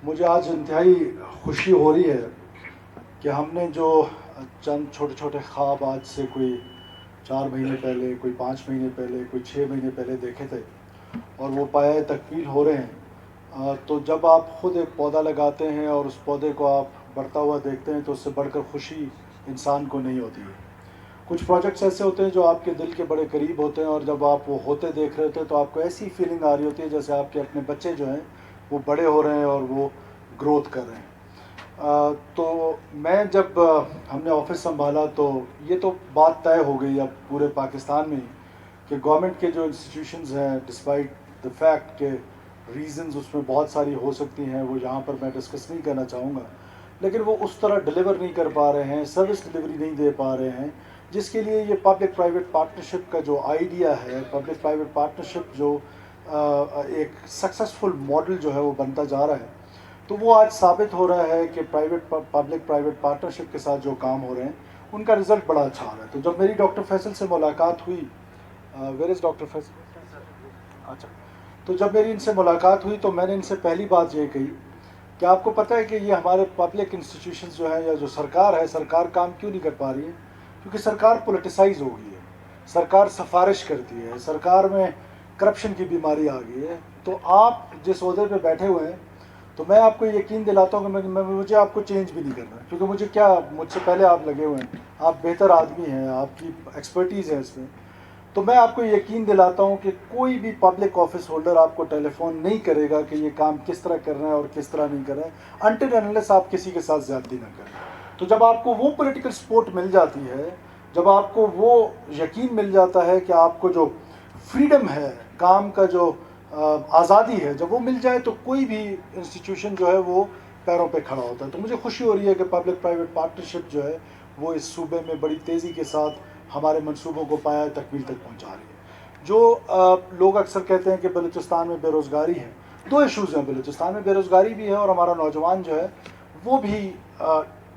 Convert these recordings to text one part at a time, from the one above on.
مجھے آج انتہائی خوشی ہو رہی ہے کہ ہم نے جو چند چھوٹے چھوٹے خواب آج سے کوئی 4 مہینے پہلے، کوئی 5 مہینے پہلے، کوئی 6 مہینے پہلے دیکھے تھے اور وہ پایۂ تکمیل ہو رہے ہیں، تو جب آپ خود ایک پودا لگاتے ہیں اور اس پودے کو آپ بڑھتا ہوا دیکھتے ہیں تو اس سے بڑھ کر خوشی انسان کو نہیں ہوتی ہے۔ کچھ پروجیکٹس ایسے ہوتے ہیں جو آپ کے دل کے بڑے قریب ہوتے ہیں، اور جب آپ وہ ہوتے دیکھ رہے ہوتے ہیں تو آپ کو ایسی فیلنگ آ رہی ہوتی ہے جیسے آپ کے اپنے بچے جو ہیں وہ بڑے ہو رہے ہیں اور وہ گروتھ کر رہے ہیں۔ تو میں جب ہم نے آفس سنبھالا تو یہ تو بات طے ہو گئی اب پورے پاکستان میں کہ گورنمنٹ کے جو انسٹیٹیوشنز ہیں، ڈسپائٹ دا فیکٹ کہ ریزنز اس میں بہت ساری ہو سکتی ہیں، وہ یہاں پر میں ڈسکس نہیں کرنا چاہوں گا، لیکن وہ اس طرح ڈلیور نہیں کر پا رہے ہیں، سروس ڈلیوری نہیں دے پا رہے ہیں، جس کے لیے یہ پبلک پرائیویٹ پارٹنرشپ کا جو آئیڈیا ہے، پبلک پرائیویٹ پارٹنرشپ جو ایک سکسیسفل ماڈل جو ہے وہ بنتا جا رہا ہے، تو وہ آج ثابت ہو رہا ہے کہ پبلک پرائیویٹ پارٹنرشپ کے ساتھ جو کام ہو رہے ہیں ان کا رزلٹ بڑا اچھا آ رہا ہے۔ تو جب میری ڈاکٹر فیصل سے ملاقات ہوئی، ویئر از ڈاکٹر فیصل؟ اچھا، تو جب میری ان سے ملاقات ہوئی تو میں نے ان سے پہلی بات یہ کہی کہ آپ کو پتہ ہے کہ یہ ہمارے پبلک انسٹیٹیوشنز جو ہیں یا جو سرکار ہے، سرکار کام کیوں نہیں کر پا رہی ہے؟ کیونکہ سرکار پولیٹیسائز ہو گئی ہے، سرکار سفارش کرتی ہے، سرکار میں کرپشن کی بیماری آ گئی ہے۔ تو آپ جس عہدے پہ بیٹھے ہوئے ہیں، تو میں آپ کو یقین دلاتا ہوں کہ مجھے آپ کو چینج بھی نہیں کرنا، کیونکہ مجھ سے پہلے آپ لگے ہوئے ہیں، آپ بہتر آدمی ہیں، آپ کی ایکسپرٹیز ہے اس میں۔ تو میں آپ کو یقین دلاتا ہوں کہ کوئی بھی پبلک آفس ہولڈر آپ کو ٹیلی فون نہیں کرے گا کہ یہ کام کس طرح کرنا ہے اور کس طرح نہیں کرنا ہے، انٹل انلیس آپ کسی کے ساتھ زیادتی نہ کریں۔ تو جب آپ کو وہ پولیٹیکل سپورٹ مل جاتی ہے، جب آپ کو وہ یقین مل جاتا ہے کہ آپ کو جو فریڈم ہے، کام کا جو آزادی ہے، جب وہ مل جائے تو کوئی بھی انسٹیٹیوشن جو ہے وہ پیروں پہ کھڑا ہوتا ہے۔ تو مجھے خوشی ہو رہی ہے کہ پبلک پرائیویٹ پارٹنرشپ جو ہے وہ اس صوبے میں بڑی تیزی کے ساتھ ہمارے منصوبوں کو پایۂ تکمیل تک پہنچا رہی ہے۔ جو لوگ اکثر کہتے ہیں کہ بلوچستان میں بے روزگاری ہے، دو ایشوز ہیں، بلوچستان میں بے روزگاری بھی ہے اور ہمارا نوجوان جو ہے وہ بھی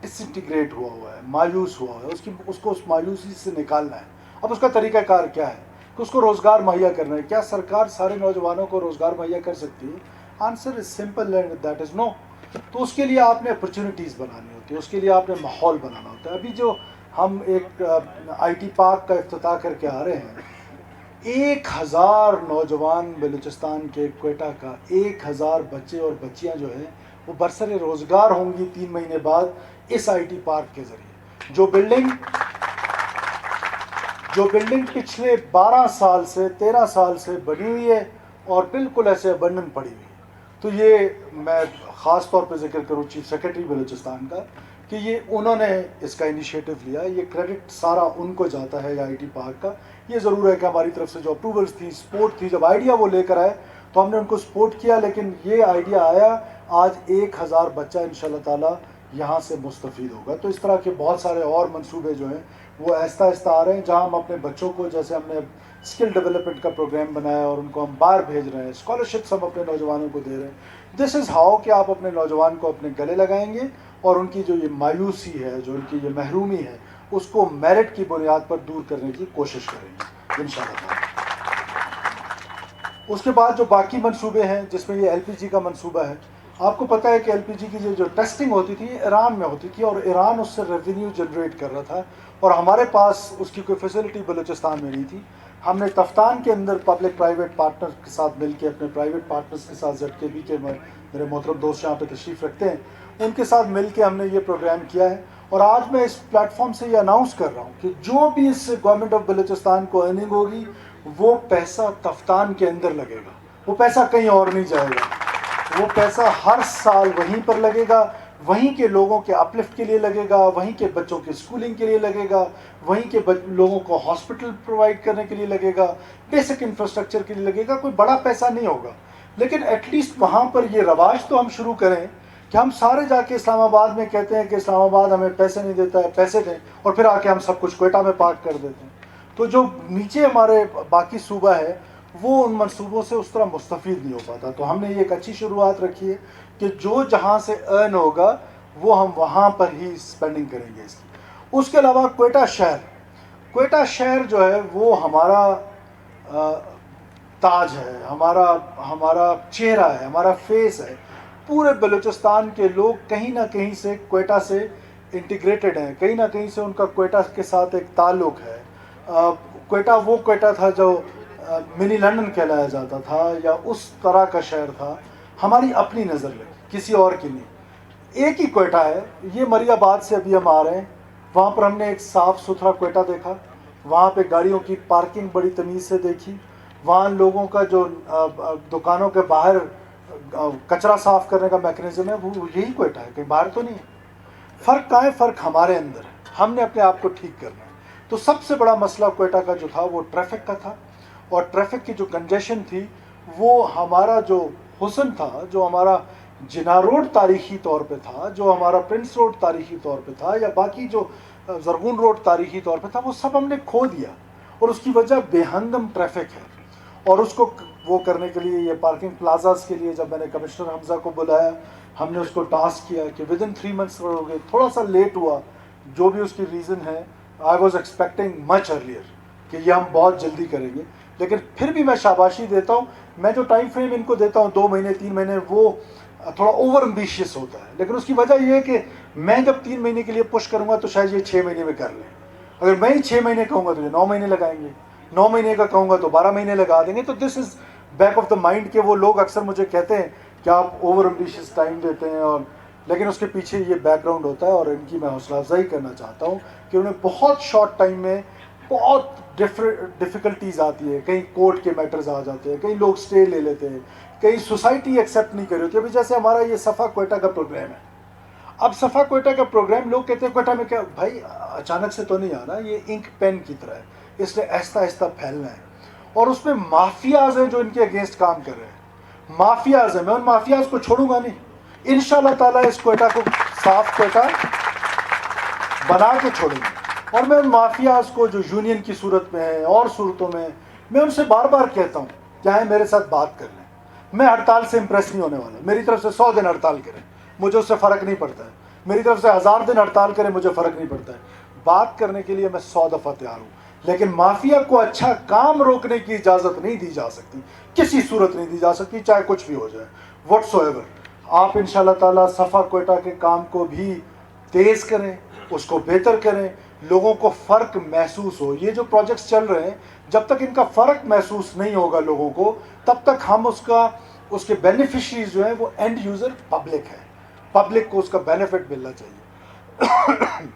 ڈس انٹیگریٹ ہوا ہے، مایوس ہوا ہے، اس کو اس مایوسی سے نکالنا ہے۔ اب اس کا طریقہ کار کیا ہے کہ اس کو روزگار مہیا کرنا ہے۔ کیا سرکار سارے نوجوانوں کو روزگار مہیا کر سکتی ہے؟ Answer is simple and that is no. تو اس کے لیے آپ نے اپرچونیٹیز بنانی ہوتی ہے، اس کے لیے آپ نے ماحول بنانا ہوتا ہے۔ ابھی جو ہم ایک آئی ٹی پارک کا افتتاح کر کے آ رہے ہیں، 1000 نوجوان بلوچستان کے کوئٹہ کا 1000 بچے اور بچیاں جو ہیں وہ برسر روزگار ہوں گی 3 مہینے بعد اس آئی ٹی پارک کے ذریعے۔ جو بلڈنگ پچھلے 12 سال سے 13 سال سے بنی ہوئی ہے اور بالکل ایسے ابنڈن پڑی ہوئی ہے۔ تو یہ میں خاص طور پہ ذکر کروں چیف سیکرٹری بلوچستان کا کہ یہ انہوں نے اس کا انیشیٹو لیا، یہ کریڈٹ سارا ان کو جاتا ہے آئی ٹی پارک کا۔ یہ ضرور ہے کہ ہماری طرف سے جو اپروولز تھی، سپورٹ تھی، جب آئیڈیا وہ لے کر آئے تو ہم نے ان کو سپورٹ کیا، لیکن یہ آئیڈیا آیا، آج 1000 بچہ انشاءاللہ تعالی یہاں سے مستفید ہوگا۔ تو اس طرح کے بہت سارے اور منصوبے جو ہیں وہ آہستہ آہستہ آ رہے ہیں، جہاں ہم اپنے بچوں کو، جیسے ہم نے اسکل ڈیولپمنٹ کا پروگرام بنایا اور ان کو ہم باہر بھیج رہے ہیں، اسکالرشپس ہم اپنے نوجوانوں کو دے رہے ہیں۔ دس از ہاؤ کہ آپ اپنے نوجوان کو اپنے گلے لگائیں گے اور ان کی جو یہ مایوسی ہے، جو ان کی یہ محرومی ہے، اس کو میرٹ کی بنیاد پر دور کرنے کی کوشش کریں گے انشاءاللہ تعالی۔ اس کے بعد جو باقی منصوبے ہیں، جس میں یہ ایل پی جی کا منصوبہ ہے، آپ کو پتہ ہے کہ ایل پی جی کی جو ٹیسٹنگ ہوتی تھی ایران میں ہوتی تھی اور ایران اس سے ریونیو جنریٹ کر رہا تھا، اور ہمارے پاس اس کی کوئی فیسلٹی بلوچستان میں نہیں تھی۔ ہم نے تفتان کے اندر پبلک پرائیویٹ پارٹنر کے ساتھ مل کے، اپنے پرائیویٹ پارٹنرز کے ساتھ، زیڈ کے بی کے میرے محترم دوست یہاں پہ تشریف رکھتے ہیں، ان کے ساتھ مل کے ہم نے یہ پروگرام کیا ہے۔ اور آج میں اس پلیٹ فارم سے یہ اناؤنس کر رہا ہوں کہ جو بھی اس سے گورنمنٹ آف بلوچستان کو ارننگ ہوگی وہ پیسہ تفتان کے اندر لگے گا، وہ پیسہ کہیں اور نہیں جائے گا، وہ پیسہ ہر سال وہیں پر لگے گا، وہیں کے لوگوں کے اپلفٹ کے لیے لگے گا، وہیں کے بچوں کے اسکولنگ کے لیے لگے گا، وہیں کے لوگوں کو ہاسپٹل پرووائڈ کرنے کے لیے لگے گا، بیسک انفراسٹرکچر کے لیے لگے گا۔ کوئی بڑا پیسہ نہیں ہوگا، لیکن ایٹ لیسٹ وہاں پر یہ رواج تو ہم شروع کریں کہ ہم سارے جا کے اسلام آباد میں کہتے ہیں کہ اسلام آباد ہمیں پیسے نہیں دیتا ہے، پیسے دیں، اور پھر آ کے ہم سب کچھ کوئٹہ میں پارک کر دیتے ہیں۔ تو جو نیچے ہمارے باقی صوبہ ہے وہ ان منصوبوں سے اس طرح مستفید نہیں ہو پاتا۔ تو ہم نے یہ ایک اچھی شروعات رکھی ہے کہ جو جہاں سے ارن ہوگا وہ ہم وہاں پر ہی اسپینڈنگ کریں گے اس کی۔ اس کے علاوہ کوئٹہ شہر جو ہے وہ ہمارا تاج ہے، ہمارا چہرہ ہے، ہمارا فیس ہے۔ پورے بلوچستان کے لوگ کہیں نہ کہیں سے کوئٹہ سے انٹیگریٹڈ ہیں، کہیں نہ کہیں سے ان کا کوئٹہ کے ساتھ ایک تعلق ہے. کوئٹہ وہ کوئٹہ تھا جو منی لندن کہلایا جاتا تھا یا اس طرح کا شہر تھا. ہماری اپنی نظر لگی، کسی اور کی نہیں. ایک ہی کوئٹہ ہے. یہ مری آباد سے ابھی ہم آ رہے ہیں، وہاں پر ہم نے ایک صاف ستھرا کوئٹہ دیکھا، وہاں پہ گاڑیوں کی پارکنگ بڑی تمیز سے دیکھی، وہاں لوگوں کا جو دکانوں کے باہر کچرا صاف کرنے کا میکنزم ہے وہ یہی کوئٹہ ہے، کہیں باہر تو نہیں ہے. فرق کہاں ہے؟ فرق ہمارے اندر ہے. ہم نے اپنے آپ کو ٹھیک کرنا ہے. تو سب سے بڑا مسئلہ کوئٹہ کا جو تھا وہ ٹریفک کا تھا، اور ٹریفک کی جو کنجیشن تھی وہ ہمارا جو حسن تھا، جو ہمارا جناح روڈ تاریخی طور پہ تھا، جو ہمارا پرنس روڈ تاریخی طور پہ تھا، یا باقی جو زرغون روڈ تاریخی طور پہ تھا، وہ سب ہم نے کھو دیا. اور اس کی وجہ بے ہنگم ٹریفک ہے. اور اس کو وہ کرنے کے لیے، یہ پارکنگ پلازاز کے لیے جب میں نے کمشنر حمزہ کو بلایا، ہم نے اس کو ٹاسک کیا کہ ود ان 3 months ہو گئے. تھوڑا سا لیٹ ہوا، جو بھی اس کی ریزن ہے. I was expecting much earlier کہ یہ ہم بہت جلدی کریں گے، لیکن پھر بھی میں شاباشی دیتا ہوں. میں جو ٹائم فریم ان کو دیتا ہوں 2 مہینے 3 مہینے، وہ تھوڑا اوور امبیشیس ہوتا ہے. لیکن اس کی وجہ یہ ہے کہ میں جب 3 مہینے کے لیے پش کروں گا تو شاید یہ 6 مہینے میں کر لیں. اگر میں ہی 6 مہینے کہوں گا تو یہ 9 مہینے لگائیں گے، 9 مہینے کا کہوں گا تو 12 مہینے لگا دیں گے. تو دس از بیک آف دا مائنڈ کہ وہ لوگ اکثر مجھے کہتے ہیں کہ آپ اوور امبیشیس ٹائم دیتے ہیں، اور لیکن اس کے پیچھے یہ بیک گراؤنڈ ہوتا ہے. اور ان کی میں حوصلہ افزائی کرنا چاہتا ہوں کہ انہیں بہت شارٹ ٹائم میں بہت ڈفیکلٹیز آتی ہے. کہیں کورٹ کے میٹرز آ جاتے ہیں، کہیں لوگ اسٹے لے لیتے ہیں، کہیں سوسائٹی ایکسیپٹ نہیں کر رہی ہوتی. ابھی جیسے ہمارا یہ صفا کوئٹہ کا پروگرام ہے، اب صفا کوئٹہ کا پروگرام لوگ کہتے ہیں کوئٹہ میں کیا بھائی اچانک سے تو نہیں آنا، یہ انک پین کی طرح ہے، اس نے آہستہ آہستہ پھیلنا ہے. اور اس میں مافیاز ہیں جو ان کے اگینسٹ کام کر رہے ہیں، مافیاز ہیں. میں ان مافیاز کو چھوڑوں گا نہیں. انشاءاللہ تعالیٰ اس کوئٹہ کو صاف کوئٹہ بنا کے چھوڑیں گے. اور میں ان مافیاز کو جو یونین کی صورت میں ہیں اور صورتوں میں ان سے بار بار کہتا ہوں کہ آئیں میرے ساتھ بات کر لیں. میں ہڑتال سے امپریس نہیں ہونے والا. میری طرف سے 100 دن ہڑتال کریں، مجھے اس سے فرق نہیں پڑتا ہے. میری طرف سے 1000 دن ہڑتال کریں، مجھے فرق نہیں پڑتا ہے. بات کرنے کے لیے میں 100 دفعہ تیار ہوں. لیکن مافیا کو اچھا کام روکنے کی اجازت نہیں دی جا سکتی، کسی صورت نہیں دی جا سکتی، چاہے کچھ بھی ہو جائے واٹس ایور. آپ انشاءاللہ تعالیٰ صفا کوئٹہ کے کام کو بھی تیز کریں، اس کو بہتر کریں، لوگوں کو فرق محسوس ہو. یہ جو پروجیکٹس چل رہے ہیں، جب تک ان کا فرق محسوس نہیں ہوگا لوگوں کو، تب تک ہم اس کے بینیفیشریز جو ہیں وہ اینڈ یوزر پبلک ہے. پبلک کو اس کا بینیفٹ ملنا چاہیے.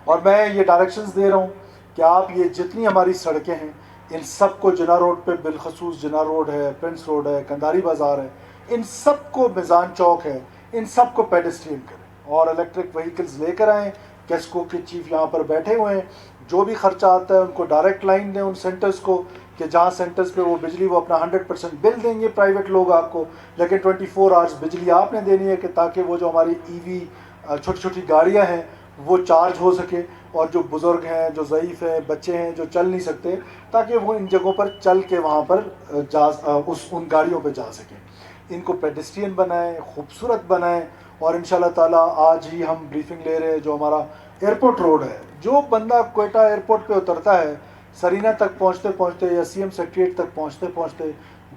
اور میں یہ ڈائریکشنز دے رہا ہوں کہ آپ یہ جتنی ہماری سڑکیں ہیں ان سب کو، جناح روڈ پہ بالخصوص جناح روڈ ہے، پرنس روڈ ہے، کنداری بازار ہے، ان سب کو، میزان چوک ہے، ان سب کو پیڈسٹرین کریں. اور الیکٹرک وہیکلز لے کر آئیں. کیسکو کے چیف یہاں پر بیٹھے ہوئے ہیں، جو بھی خرچہ آتا ہے ان کو ڈائریکٹ لائن دیں ان سینٹرز کو، کہ جہاں سینٹرز پہ وہ بجلی وہ اپنا 100% بل دیں گے پرائیویٹ لوگ آپ کو، لیکن 24 آورس بجلی آپ نے دینی ہے، کہ تاکہ وہ جو ہماری ای وی چھوٹی چھوٹی گاڑیاں ہیں وہ چارج ہو سکے. اور جو بزرگ ہیں، جو ضعیف ہیں، بچے ہیں جو چل نہیں سکتے، تاکہ وہ ان جگہوں پر چل کے وہاں پر ان گاڑیوں پہ جا سکیں. ان کو پیڈسٹرین بنائیں، خوبصورت بنائیں. اور انشاءاللہ تعالیٰ آج ہی ہم بریفنگ لے رہے ہیں. جو ہمارا ایئرپورٹ روڈ ہے، جو بندہ کوئٹہ ایئرپورٹ پہ اترتا ہے، سرینہ تک پہنچتے پہنچتے یا سی ایم سیکریٹریٹ تک پہنچتے پہنچتے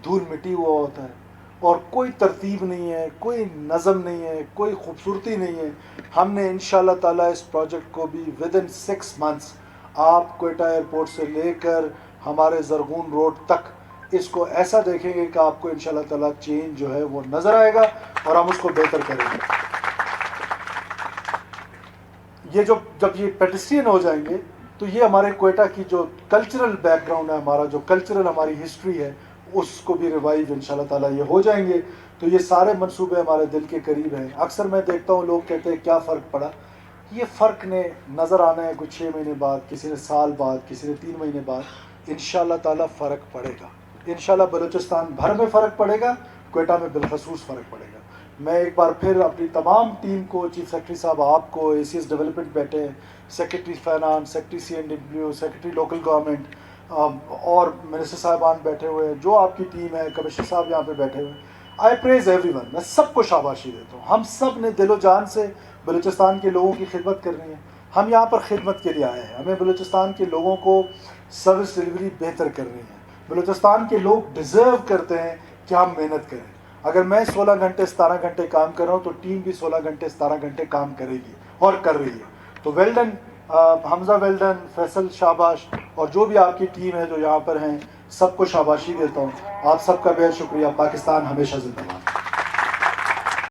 دھول مٹی ہوا ہوتا ہے، اور کوئی ترتیب نہیں ہے، کوئی نظم نہیں ہے، کوئی خوبصورتی نہیں ہے. ہم نے انشاءاللہ تعالیٰ اس پروجیکٹ کو بھی ود ان 6 months آپ کوئٹہ ایئرپورٹ سے لے کر ہمارے زرغون روڈ تک اس کو ایسا دیکھیں گے کہ آپ کو انشاءاللہ تعالیٰ چینج جو ہے وہ نظر آئے گا، اور ہم اس کو بہتر کریں گے. یہ جب یہ پیڈسٹرین ہو جائیں گے تو یہ ہمارے کوئٹہ کی جو کلچرل بیک گراؤنڈ ہے، ہمارا جو کلچرل ہماری ہسٹری ہے، اس کو بھی ریوائیو انشاءاللہ تعالیٰ یہ ہو جائیں گے. تو یہ سارے منصوبے ہمارے دل کے قریب ہیں. اکثر میں دیکھتا ہوں لوگ کہتے ہیں کیا فرق پڑا. یہ فرق نے نظر آنا ہے کچھ 6 مہینے بعد، کسی نے سال بعد، کسی نے 3 مہینے بعد. انشاءاللہ تعالیٰ فرق پڑے گا. انشاءاللہ بلوچستان بھر میں فرق پڑے گا، کوئٹہ میں بالخصوص فرق پڑے گا. میں ایک بار پھر اپنی تمام ٹیم کو، چیف سیکرٹری صاحب آپ کو، اے سی ایس ڈیولپمنٹ بیٹھے ہیں، secretary finance, secretary C N W, secretary local government, اور منسٹر صاحبان بیٹھے ہوئے ہیں، جو آپ کی ٹیم ہے، کمشنر صاحب یہاں پہ بیٹھے ہوئے ہیں. آئی پریز ایوری ون. میں سب کو شاباشی دیتا ہوں. ہم سب نے دل و جان سے بلوچستان کے لوگوں کی خدمت کرنی ہے. ہم یہاں پر خدمت کے لیے آئے ہیں. ہمیں بلوچستان کے لوگوں کو سروس ڈلیوری بہتر کرنی ہے. بلوچستان کے لوگ ڈیزرو کرتے ہیں کہ ہم محنت کریں. اگر میں 16 گھنٹے 17 گھنٹے کام کر رہا ہوں تو ٹیم بھی 16 گھنٹے 17 گھنٹے کام کرے گی اور کر رہی ہے. تو ویل ڈن حمزہ، ویل ڈن فیصل، شاباش. اور جو بھی آپ کی ٹیم ہے جو یہاں پر ہیں سب کو شاباشی دیتا ہوں. آپ سب کا بہت شکریہ. پاکستان ہمیشہ زندہ باد.